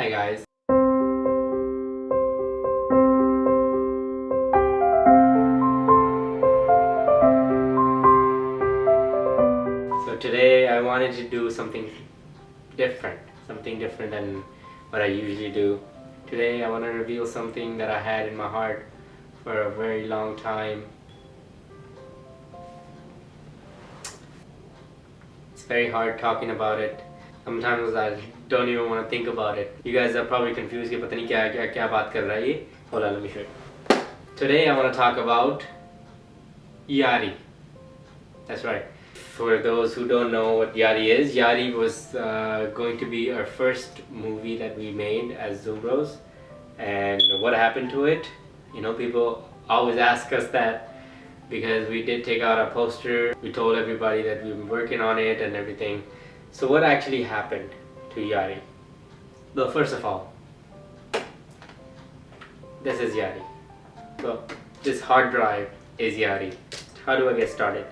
Hi guys. So today I wanted to do something different than what I usually do. Today I want to reveal something that I had in my heart for a very long time. It's very hard talking about it. Sometimes I don't even want to think about it. You guys are probably confused कि पता नहीं क्या बात कर रहा है ये. Hold on, let me show you. Today I want to talk about YAARI. That's right. For those who don't know what YAARI is, YAARI was going to be our first movie that we made as DhoomBros. And what happened to it? You know, people always ask us that because we did take out a poster. We told everybody that we've been working on it and everything. So what actually happened to YAARI? Well, first of all, this is YAARI. So this hard drive is YAARI. How do I get started?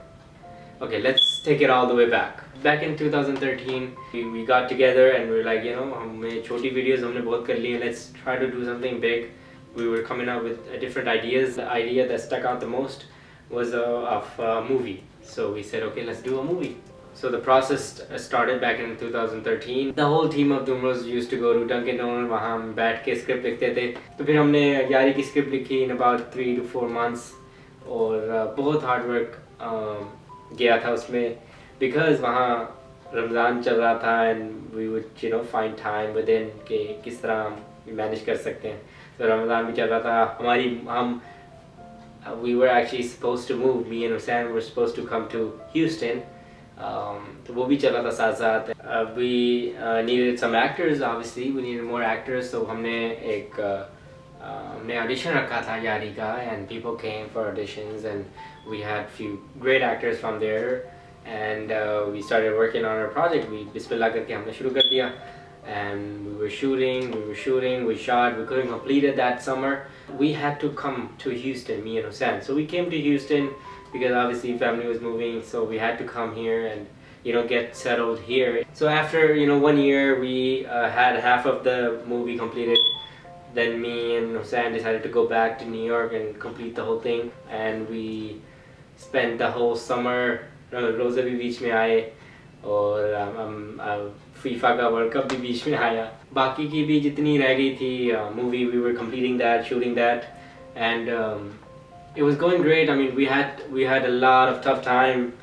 Okay, let's take it all the way back. Back in 2013, we got together and we were like, you know, हमने छोटी videos हमने बहुत कर ली. Let's try to do something big. We were coming up with different ideas. The idea that stuck out the most was of a movie. So we said, okay, let's do a movie. So the process started back in 2013. The whole team of DhoomBros used to go to Dunkin' Donuts. वहाँ हम बैठ के script लिखते थे. तो फिर हमने यारी की स्क्रिप्ट लिखी in about 3 to 4 months. और बहुत हार्ड वर्क गया था उसमें because वहाँ रमज़ान चल रहा था and we would, you know, find time within कि किस तरह हम मैनेज कर सकते हैं. तो रमज़ान भी चल रहा था. We were actually supposed to move. Me and Hussein were supposed to come to Houston. तो वो भी चल रहा था साथ साथ. We needed some actors. Obviously we needed more actors. So हमने audition रखा था यारी का and people came for auditions and we had few great actors from there and we started working on our project. We बिस्मिल्लाह करके हमने शुरू कर दिया and we were shooting, we shot, we couldn't complete it that summer. We had to come to Houston, me and Hussein. So we came to Houston because obviously family was moving, so we had to come here and, you know, get settled here. So after, you know, 1 year we had half of the movie completed. Then me and Hussein decided to go back to New York and complete the whole thing, and we spent the whole summer. रोज़े भी बीच में आए और FIFA का world cup भी बीच में आया. बाकी की भी जितनी रह गई थी movie, we were completing that, shooting that, and it was going great. I mean, we had a lot of tough time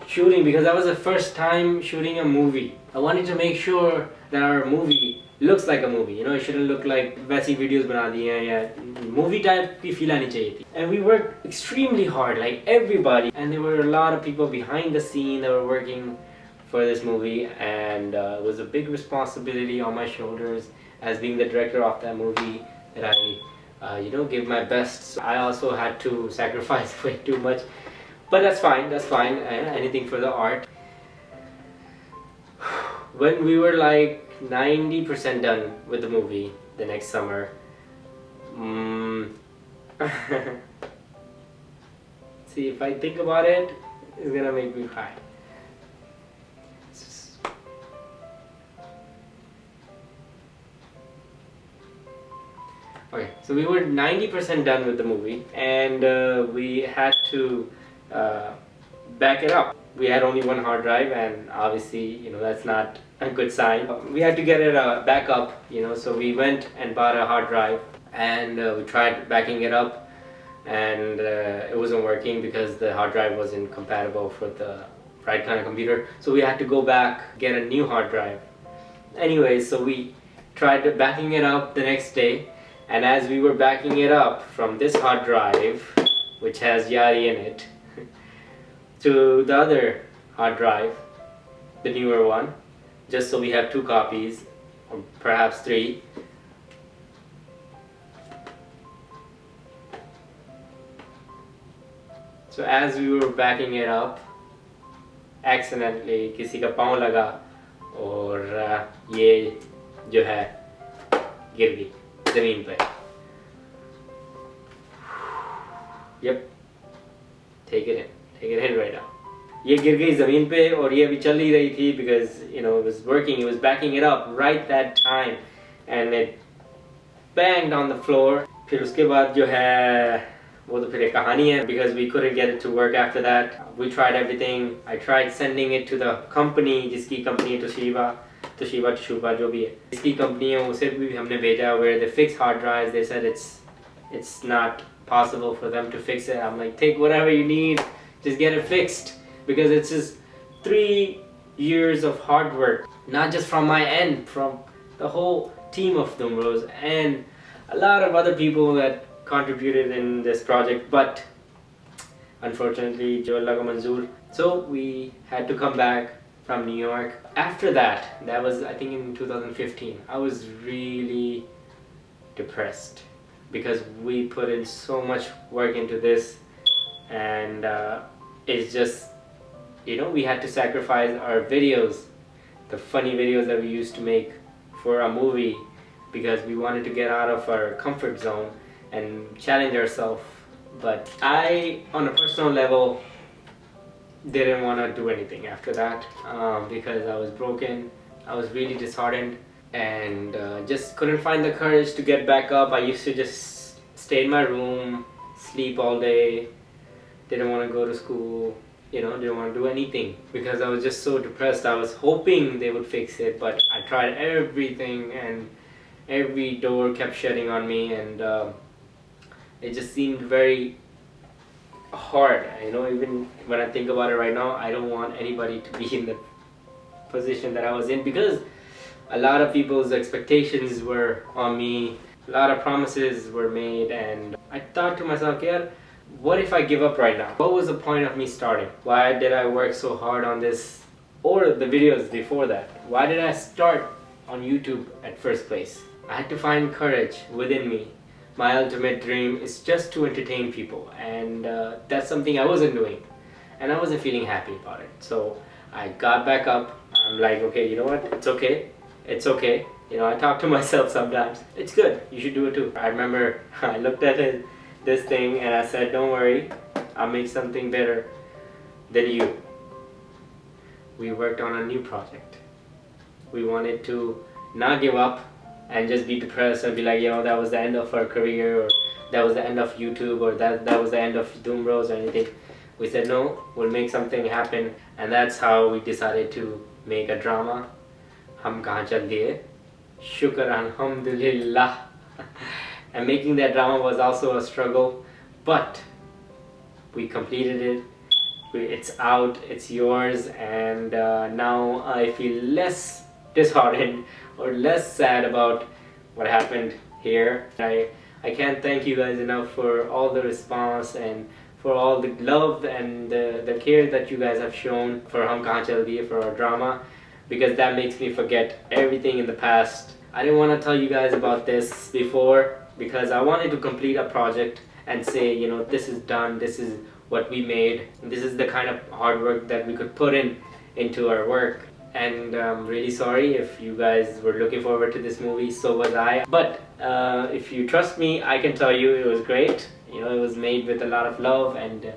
shooting because that was the first time shooting a movie. I wanted to make sure that our movie looks like a movie. You know, it shouldn't look like वैसी videos बना दी हैं या movie type की feel आनी चाहिए थी. And we worked extremely hard, like everybody. And there were a lot of people behind the scene that were working for this movie, and it was a big responsibility on my shoulders as being the director of that movie that I, you know, give my best. So I also had to sacrifice way too much, but that's fine. That's fine. Anything for the art. When we were like 90% done with the movie the next summer, see, if I think about it, it's gonna make me cry. Okay, so we were 90% done with the movie and we had to back it up. We had only one hard drive and obviously, you know, that's not a good sign. We had to get it back up, you know, so we went and bought a hard drive and we tried backing it up and it wasn't working because the hard drive wasn't compatible for the right kind of computer. So we had to go back, get a new hard drive. Anyway, so we tried backing it up the next day, and as we were backing it up from this hard drive, which has YAARI in it, to the other hard drive, the newer one, just so we have 2 copies or perhaps 3. So as we were backing it up, accidentally किसी का पाँव लगा और ये जो है गिर गई ज़मीन पे. Yep, take it in right now. ये गिर गई ज़मीन पे और ये अभी चल ही रही थी because, you know, it was working, it was backing it up right that time and it banged on the floor. फिर उसके बाद जो है वो तो फिर एक कहानी है, because we couldn't get it to work after that. We tried everything. I tried sending it to the company, जिसकी कंपनी Toshiba जो भी है, इसकी कंपनी है, उसे भी हमने भेजा, where they fix hard drives. They said it's not possible for them to fix it. I'm like, take whatever you need, just get it fixed, because it's just 3 years of hard work, not just from my end, from the whole team of DhoomBros and a lot of other people that contributed in this project, but unfortunately jo Allah ka manzoor. So we had to come back from New York. After that, that was I think in 2015, I was really depressed because we put in so much work into this, and it's just, you know, we had to sacrifice our videos, the funny videos that we used to make for a movie, because we wanted to get out of our comfort zone and challenge ourselves. But I, on a personal level, didn't want to do anything after that, because I was broken, I was really disheartened, and just couldn't find the courage to get back up. I used to just stay in my room, sleep all day, didn't want to go to school, you know, didn't want to do anything because I was just so depressed. I was hoping they would fix it, but I tried everything and every door kept shutting on me, and it just seemed very hard. You know, even when I think about it right now, I don't want anybody to be in the position that I was in, because a lot of people's expectations were on me, a lot of promises were made, and I thought to myself, yeah, what if I give up right now? What was the point of me starting? Why did I work so hard on this, or the videos before that? Why did I start on YouTube at first place? I had to find courage within me. My ultimate dream is just to entertain people, and that's something I wasn't doing, and I wasn't feeling happy about it. So I got back up. I'm like, okay, you know what? It's okay. It's okay. You know, I talk to myself sometimes. It's good. You should do it too. I remember I looked at this thing and I said, don't worry, I'll make something better than you. We worked on a new project. We wanted to not give up and just be depressed and be like, you know, that was the end of our career, or that was the end of YouTube, or that was the end of DhoomBros or anything. We said, no, we'll make something happen, and that's how we decided to make a drama. Hum kahan chal diye. Shukr alhamdulillah. And making that drama was also a struggle, but we completed it. It's out, it's yours, and now I feel less disheartened or less sad about what happened here. I can't thank you guys enough for all the response and for all the love and the care that you guys have shown for Hum Kahan Chal Diye, for our drama, because that makes me forget everything in the past. I didn't want to tell you guys about this before, because I wanted to complete a project and say, you know, this is done, this is what we made, this is the kind of hard work that we could put into our work. And I'm really sorry if you guys were looking forward to this movie. So was I. But if you trust me, I can tell you it was great. You know, it was made with a lot of love and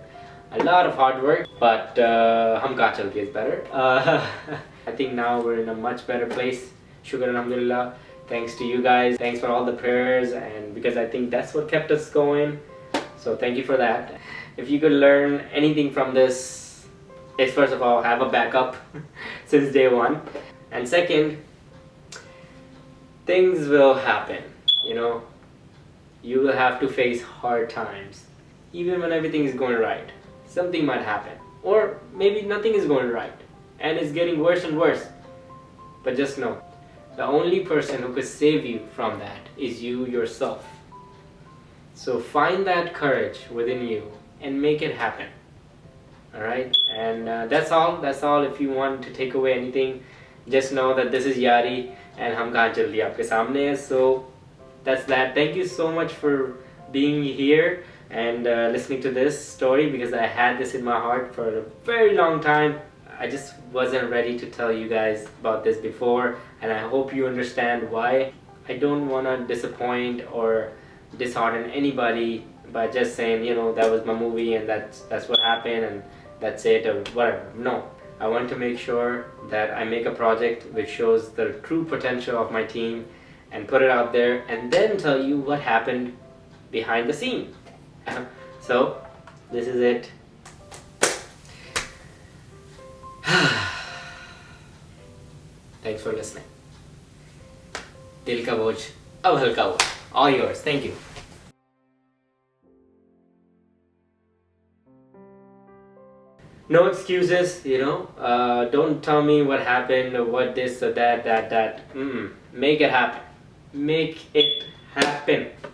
a lot of hard work. But Hum Kahan Chal Diye is better. I think now we're in a much better place. Shukr alhamdulillah. Thanks to you guys. Thanks for all the prayers, and because I think that's what kept us going. So thank you for that. If you could learn anything from this, is first of all, have a backup since day one. And second, things will happen, you know. You will have to face hard times. Even when everything is going right, something might happen. Or maybe nothing is going right, and it's getting worse and worse. But just know, the only person who could save you from that is you yourself. So find that courage within you and make it happen. Alright? And that's all. That's all. If you want to take away anything, just know that this is YAARI and Hum Kahan Chal Diye aapke samne hai. So that's that. Thank you so much for being here and listening to this story, because I had this in my heart for a very long time. I just wasn't ready to tell you guys about this before, and I hope you understand why. I don't want to disappoint or dishearten anybody by just saying, you know, that was my movie and that's what happened and that's it, or whatever. No, I want to make sure that I make a project which shows the true potential of my team and put it out there and then tell you what happened behind the scene. So this is it. Thanks for listening. Dil ka boj, ab halka hua. All yours. Thank you. No excuses, you know. Don't tell me what happened or what this or that. Make it happen. Make it happen.